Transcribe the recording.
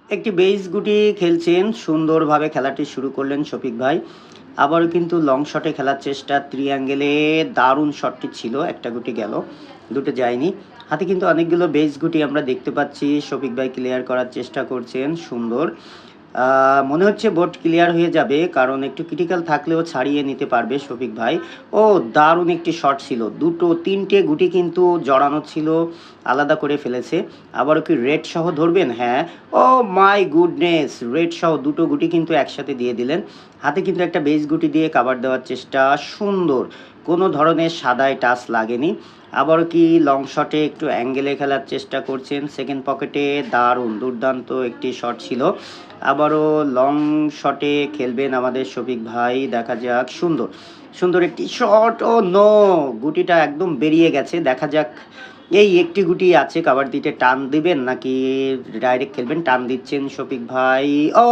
একটি বেস গুটি খেলছেন, সুন্দরভাবে খেলাটি শুরু করলেন শফিক ভাই। আবারও কিন্তু লং শটে খেলার চেষ্টা, ত্রিঅ্যাঙ্গেলে দারুণ শটটি ছিল, একটা গুটি গেল, দুটো যায়নি। হাতে কিন্তু অনেকগুলো বেস গুটি আমরা দেখতে পাচ্ছি, শফিক ভাই ক্লিয়ার করার চেষ্টা করছেন, সুন্দর। মনে হচ্ছে বোর্ড ক্লিয়ার হয়ে যাবে, কারণ একটু ক্রিটিক্যাল থাকলেও ছাড়িয়ে নিতে পারবে শফিক ভাই। ও দারুণ একটি শট ছিল, দুটো তিনটে গুটি কিন্তু জড়ানো ছিল, আলাদা করে ফেলেছে। আবারও কি রেড সহ ধরবেন? হ্যাঁ। ও মাই গুডনেস, রেড সহ দুটো গুটি কিন্তু একসাথে দিয়ে দিলেন। হাতে কিন্তু একটা বেস গুটি দিয়ে কাভার দেওয়ার চেষ্টা, সুন্দর, কোনো ধরনের সাদায় টাচ লাগেনি। আবারও কি লং শটে একটু অ্যাঙ্গেলে খেলার চেষ্টা করছেন, সেকেন্ড পকেটে দারুণ দুর্দান্ত একটি শট ছিল। আবারও লং শটে খেলবেন আমাদের শফিক ভাই, দেখা যাক, সুন্দর সুন্দর একটি শট। ও নো, গুটিটা একদম বেরিয়ে গেছে, দেখা যাক। এই একটি গুটি আছে, কাভার দিতে টান দিবেন নাকি ডাইরেক্ট খেলবেন? টান দিচ্ছেন শফিক ভাই। ও